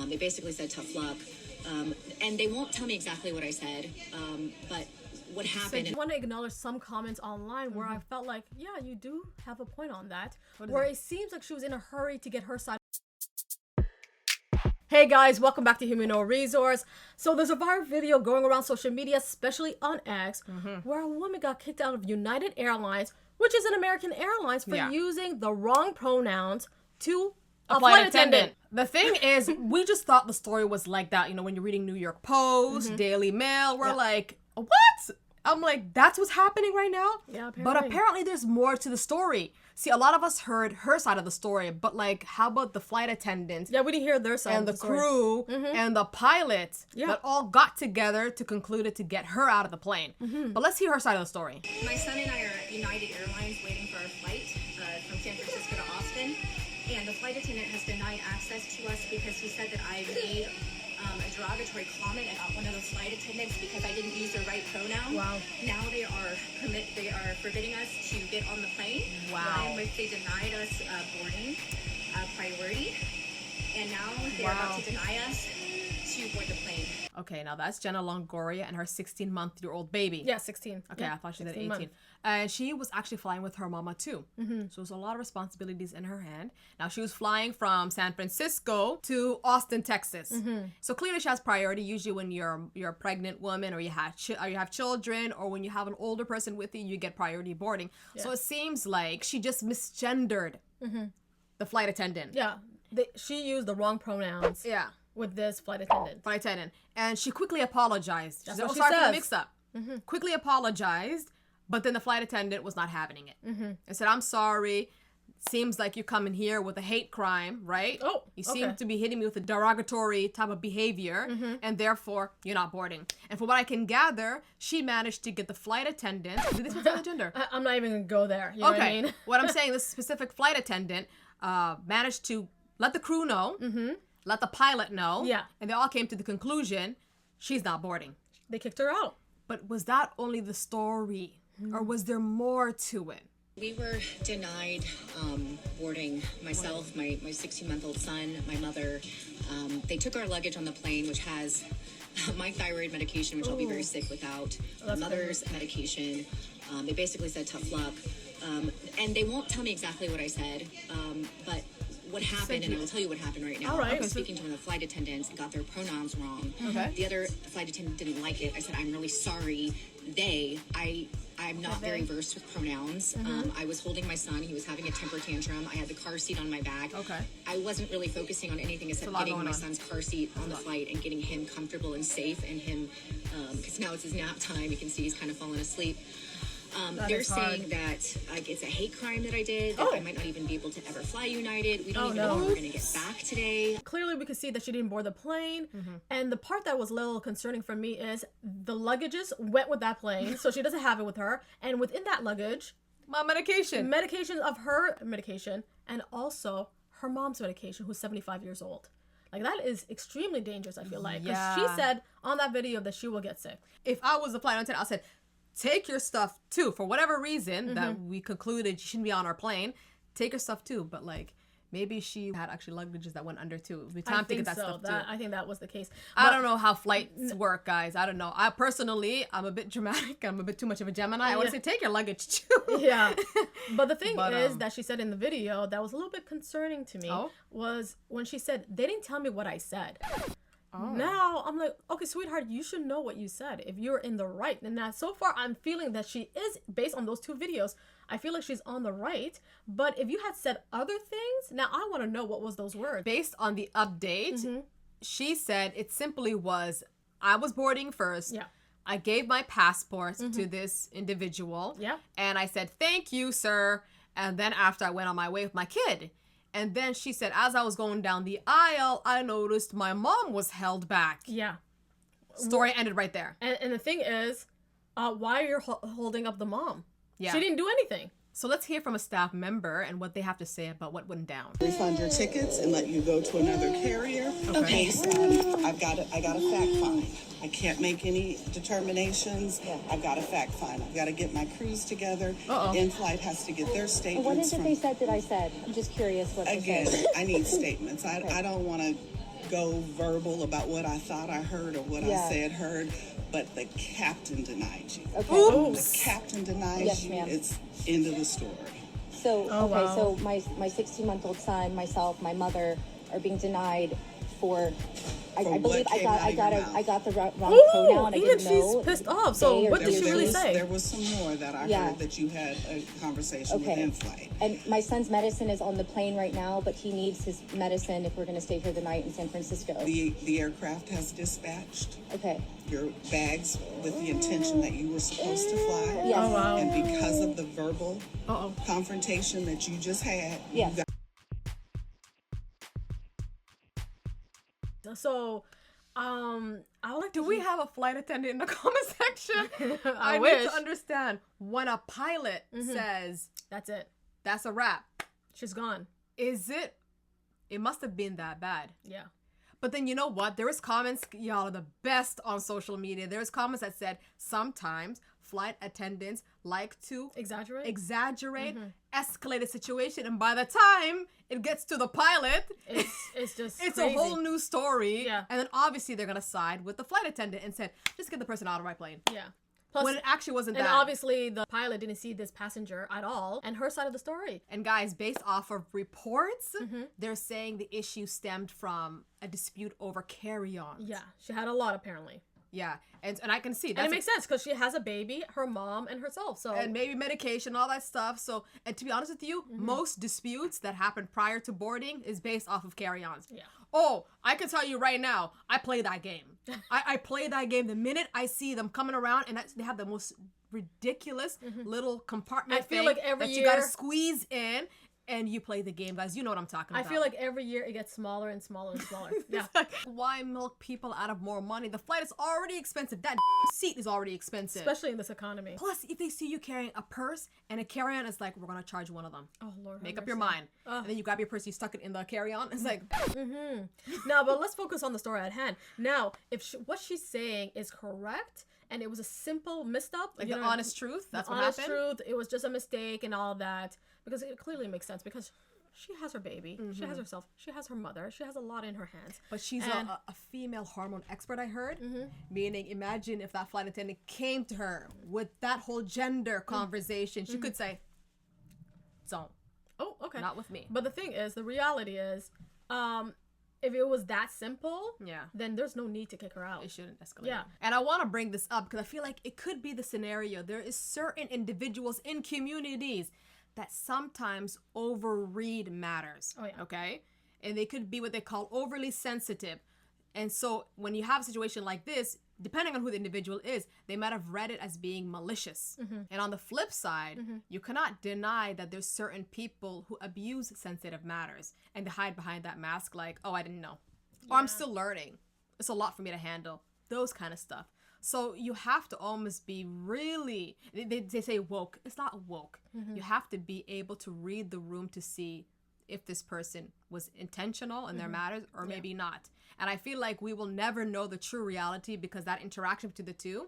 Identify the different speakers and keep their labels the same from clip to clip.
Speaker 1: They basically said tough luck. And they won't tell me exactly what I said, but what happened.
Speaker 2: So I want to acknowledge some comments online where I felt like, yeah, you do have a point on that. Where it seems like she was in a hurry to get her side. Hey guys, welcome back to Human Resource. So there's a viral video going around social media, especially on X, where a woman got kicked out of United Airlines, which is an American Airlines, for using the wrong pronouns to a flight attendant.
Speaker 3: The thing is, we just thought the story was like that. You know, when you're reading New York Post, Daily Mail, we're like, what? I'm like, that's what's happening right now?
Speaker 2: Yeah, apparently.
Speaker 3: But apparently there's more to the story. See, a lot of us heard her side of the story, but like, how about the flight attendants?
Speaker 2: Yeah, we didn't hear their side
Speaker 3: and
Speaker 2: of the story.
Speaker 3: crew and the pilot that all got together to conclude it to get her out of the plane. But let's hear her side of the story.
Speaker 1: My son and I are at United Airlines waiting for our flight from San Francisco to Austin, and the flight attendant has denied access to us because he said that I made a derogatory comment about one of the flight attendants because I didn't use the right pronoun.
Speaker 2: Wow.
Speaker 1: Now they are forbidding us to get on the plane.
Speaker 3: Wow.
Speaker 1: In which they denied us boarding priority, and now they're about to deny us to board the plane.
Speaker 3: Okay, now that's Jenna Longoria and her 16-month-old baby.
Speaker 2: Yeah, 16.
Speaker 3: Okay,
Speaker 2: yeah,
Speaker 3: I thought she said
Speaker 2: 16
Speaker 3: 18.
Speaker 2: months.
Speaker 3: And she was actually flying with her mama too. So there's a lot of responsibilities in her hand. Now she was flying from San Francisco to Austin, Texas. So clearly she has priority. Usually when you're a pregnant woman or you have children or when you have an older person with you, you get priority boarding. Yeah. So it seems like she just misgendered the flight attendant.
Speaker 2: Yeah, she used the wrong pronouns.
Speaker 3: Yeah.
Speaker 2: With this flight attendant.
Speaker 3: And she quickly apologized.
Speaker 2: That's
Speaker 3: she said,
Speaker 2: what she
Speaker 3: sorry for the
Speaker 2: says.
Speaker 3: mix-up. Quickly apologized, but then the flight attendant was not having it. And said, I'm sorry. Seems like you come in here with a hate crime, right?
Speaker 2: Oh,
Speaker 3: you seem to be hitting me with a derogatory type of behavior, and therefore you're not boarding. And from what I can gather, she managed to get the flight attendant. Did this with gender?
Speaker 2: I'm not even gonna go there. You know what I mean?
Speaker 3: What I'm saying, this specific flight attendant managed to let the crew know, let the pilot know, and they all came to the conclusion she's not boarding.
Speaker 2: They kicked her out.
Speaker 3: But was that only the story, or was there more to it?
Speaker 1: We were denied boarding, myself, my 16-month-old son, my mother. They took our luggage on the plane, which has my thyroid medication, which I'll be very sick without, my mother's medication. They basically said tough luck. And they won't tell me exactly what I said, but what happened, and I will tell you what happened right now. I was speaking to one of the flight attendants and got their pronouns wrong. The other flight attendant didn't like it. I said, I'm really sorry. I'm not very versed with pronouns. I was holding my son. He was having a temper tantrum. I had the car seat on my back. I wasn't really focusing on anything except getting my son's car seat on the flight and getting him comfortable and safe, and him, because now it's his nap time. You can see he's kind of falling asleep. They're saying that it's a hate crime that I did, that I might not even be able to ever fly United. We don't even know when we're going to get back today.
Speaker 2: Clearly, we could see that she didn't board the plane. And the part that was a little concerning for me is the luggages went with that plane, so she doesn't have it with her. And within that luggage,
Speaker 3: my medication.
Speaker 2: Medication of her medication, and also her mom's medication, who's 75 years old. Like, that is extremely dangerous, I feel like. Because she said on that video that she will get sick.
Speaker 3: If I was a flight attendant, I said, take your stuff too. For whatever reason that we concluded she shouldn't be on our plane, take your stuff too. But like, maybe she had actually luggages that went under too. It would be time to get that stuff too.
Speaker 2: I think that was the case.
Speaker 3: I don't know how flights work, guys. I don't know. I personally, I'm a bit dramatic. I'm a bit too much of a Gemini. I want to say take your luggage too.
Speaker 2: But the thing is that she said in the video that was a little bit concerning to me was when she said, they didn't tell me what I said. Now I'm like, okay, sweetheart, you should know what you said if you're in the right. And now so far I'm feeling that she is, based on those two videos, I feel like she's on the right. But if you had said other things, now I want to know what was those words.
Speaker 3: Based on the update, she said it simply was, I was boarding first. I gave my passport to this individual. And I said, thank you, sir. And then after I went on my way with my kid. And then she said, as I was going down the aisle, I noticed my mom was held back. Story ended right there.
Speaker 2: And the thing is, why are you holding up the mom? She didn't do anything.
Speaker 3: So let's hear from a staff member and what they have to say about what went down.
Speaker 4: Refund your tickets and let you go to another carrier. Based on, I got a fact find. I can't make any determinations. I've got a fact find. I've got to get my crews together. In-flight has to get their statements.
Speaker 5: What is it they said that I said? I'm just curious what they said.
Speaker 4: Again, I need statements. I don't want to go verbal about what I thought I heard or what I said heard, but the captain denied you.
Speaker 5: Okay.
Speaker 4: When the captain denies you,
Speaker 5: ma'am.
Speaker 4: it's end of the story.
Speaker 5: So,
Speaker 2: wow.
Speaker 5: so my 16-month-old son, myself, my mother are being denied for I believe I got the wrong pronoun. I
Speaker 2: even
Speaker 5: didn't
Speaker 2: she's
Speaker 5: know.
Speaker 2: pissed off. So
Speaker 5: They or
Speaker 2: what did
Speaker 5: they.
Speaker 2: she really say?
Speaker 4: There was some more that I heard that you had a conversation with in flight.
Speaker 5: And my son's medicine is on the plane right now, but he needs his medicine if we're going to stay here the night in San Francisco.
Speaker 4: The aircraft has dispatched your bags with the intention that you were supposed to fly.
Speaker 5: Yes.
Speaker 2: Oh, wow.
Speaker 4: And because of the verbal confrontation that you just had, you got
Speaker 2: So, I would like to.
Speaker 3: Do we have a flight attendant in the comment section? I
Speaker 2: wish.
Speaker 3: need to understand when a pilot says
Speaker 2: That's it.
Speaker 3: that's a wrap.
Speaker 2: She's gone.
Speaker 3: Is it? It must have been that bad.
Speaker 2: Yeah.
Speaker 3: But then you know what? There was comments, y'all are the best on social media. There's comments that said sometimes flight attendants like to
Speaker 2: Exaggerate.
Speaker 3: escalate a situation, and by the time it gets to the pilot,
Speaker 2: It's just
Speaker 3: it's
Speaker 2: crazy.
Speaker 3: a whole new story.
Speaker 2: Yeah.
Speaker 3: And then obviously they're gonna side with the flight attendant and said, just get the person out of my plane.
Speaker 2: Yeah. Plus,
Speaker 3: When it actually wasn't
Speaker 2: and
Speaker 3: that.
Speaker 2: obviously the pilot didn't see this passenger at all, and her side of the story.
Speaker 3: And guys, based off of reports, they're saying the issue stemmed from a dispute over carry-on.
Speaker 2: Yeah, she had a lot apparently.
Speaker 3: Yeah, and I can see
Speaker 2: And
Speaker 3: that.
Speaker 2: it makes sense because she has a baby, her mom, and herself. So
Speaker 3: And maybe medication, all that stuff. So, and to be honest with you, most disputes that happen prior to boarding is based off of carry-ons.
Speaker 2: Yeah.
Speaker 3: Oh, I can tell you right now, I play that game. I play that game the minute I see them coming around, and they have the most ridiculous little compartment
Speaker 2: I feel
Speaker 3: thing
Speaker 2: like every
Speaker 3: that you gotta
Speaker 2: year-
Speaker 3: squeeze in, and you play the game, guys. You know what I'm talking
Speaker 2: I
Speaker 3: about.
Speaker 2: feel like every year it gets smaller and smaller and smaller. Yeah.
Speaker 3: Why milk people out of more money? The flight is already expensive. That seat is already expensive.
Speaker 2: Especially in this economy.
Speaker 3: Plus, if they see you carrying a purse and a carry-on, it's like, we're gonna charge one of them.
Speaker 2: Oh Lord.
Speaker 3: Make
Speaker 2: have
Speaker 3: up your
Speaker 2: mercy.
Speaker 3: mind. And then you grab your purse, you stuck it in the carry-on. It's like,
Speaker 2: No, but let's focus on the story at hand. Now, if what she's saying is correct, and it was a simple misstep,
Speaker 3: like
Speaker 2: you
Speaker 3: the
Speaker 2: know,
Speaker 3: honest truth. That's
Speaker 2: the
Speaker 3: what
Speaker 2: honest
Speaker 3: happened.
Speaker 2: truth, it was just a mistake and all of that, because it clearly makes sense because she has her baby, she has herself, she has her mother, she has a lot in her hands.
Speaker 3: But she's
Speaker 2: And-
Speaker 3: a female hormone expert, I heard. Meaning, imagine if that flight attendant came to her with that whole gender conversation. She could say, don't.
Speaker 2: Oh, okay.
Speaker 3: Not with me.
Speaker 2: But the thing is, the reality is, if it was that simple, then there's no need to kick her out.
Speaker 3: It shouldn't escalate.
Speaker 2: Yeah.
Speaker 3: And I want to bring this up because I feel like it could be the scenario. There is certain individuals in communities that sometimes overread matters.
Speaker 2: Oh, yeah.
Speaker 3: Okay? And they could be what they call overly sensitive. And so when you have a situation like this, depending on who the individual is, they might have read it as being malicious. And on the flip side, you cannot deny that there's certain people who abuse sensitive matters and they hide behind that mask like, oh, I didn't know. Or I'm still learning. It's a lot for me to handle. Those kind of stuff. So you have to almost be really, they say woke. It's not woke. You have to be able to read the room to see if this person was intentional in their matters or maybe not. And I feel like we will never know the true reality because that interaction between the two,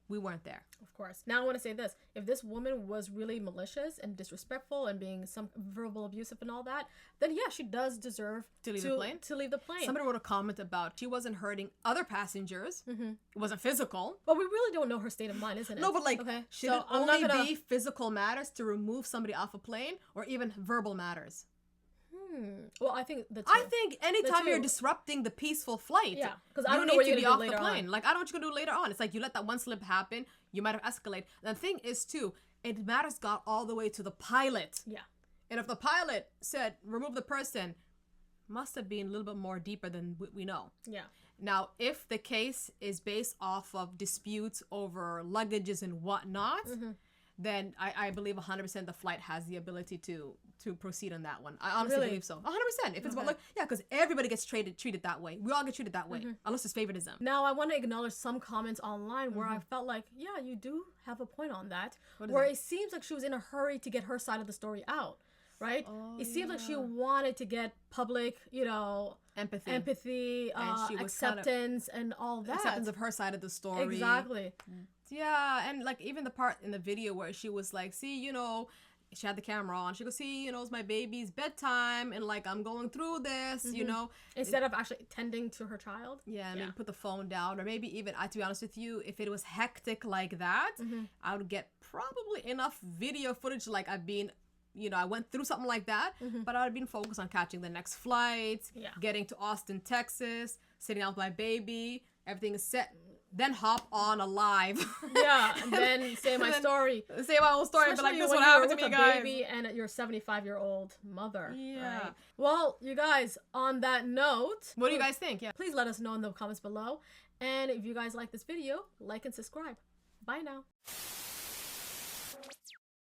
Speaker 3: we weren't there.
Speaker 2: Of course. Now I want to say this. If this woman was really malicious and disrespectful and being some verbal abusive and all that, then yeah, she does deserve
Speaker 3: To leave the plane?
Speaker 2: To leave the plane.
Speaker 3: Somebody wrote a comment about she wasn't hurting other passengers. It wasn't physical.
Speaker 2: But we really don't know her state of mind, isn't it?
Speaker 3: No, but like,
Speaker 2: okay.
Speaker 3: should
Speaker 2: So
Speaker 3: it
Speaker 2: I'm not
Speaker 3: only
Speaker 2: gonna...
Speaker 3: be physical matters to remove somebody off a plane or even verbal matters?
Speaker 2: Well, I think the two.
Speaker 3: I think anytime you're
Speaker 2: two.
Speaker 3: disrupting the peaceful flight,
Speaker 2: Yeah, 'cause I
Speaker 3: you
Speaker 2: don't know
Speaker 3: need
Speaker 2: what
Speaker 3: to
Speaker 2: you're
Speaker 3: be
Speaker 2: gonna
Speaker 3: off
Speaker 2: do
Speaker 3: the
Speaker 2: later
Speaker 3: plane.
Speaker 2: on.
Speaker 3: Like, I don't know what you're gonna do later on. It's like you let that one slip happen, you might have escalated. The thing is, too, it matters got all the way to the pilot.
Speaker 2: Yeah.
Speaker 3: And if the pilot said, remove the person, must have been a little bit more deeper than we know.
Speaker 2: Yeah.
Speaker 3: Now, if the case is based off of disputes over luggages and whatnot, then I believe 100% the flight has the ability to proceed on that one. I honestly
Speaker 2: Really?
Speaker 3: believe so. 100%. If it's about, like, yeah, because everybody gets treated that way. We all get treated that way, unless it's favoritism.
Speaker 2: Now I want to acknowledge some comments online where I felt like, yeah, you do have a point on that.
Speaker 3: What is
Speaker 2: Where
Speaker 3: that?
Speaker 2: it seems like she was in a hurry to get her side of the story out, right? It seems like she wanted to get public, empathy,
Speaker 3: And she was
Speaker 2: acceptance, and all that.
Speaker 3: Acceptance of her side of the story.
Speaker 2: Exactly.
Speaker 3: Yeah, and like even the part in the video where she was like, see, she had the camera on. She goes, see, it's my baby's bedtime, and like I'm going through this,
Speaker 2: instead of actually tending to her child.
Speaker 3: Yeah, maybe put the phone down, or maybe even, to be honest with you, if it was hectic like that, I would get probably enough video footage, like I've been, I went through something like that, but I'd been focused on catching the next flight, getting to Austin, Texas, sitting out with my baby, everything is set. Then hop on a live.
Speaker 2: And then say my story.
Speaker 3: Say my whole story, but like, this is what happened to me, guys.
Speaker 2: Baby and your 75-year-old mother.
Speaker 3: Yeah.
Speaker 2: Right? Well, you guys, on that note,
Speaker 3: what do you guys think? Yeah.
Speaker 2: Please let us know in the comments below. And if you guys like this video, like and subscribe. Bye now.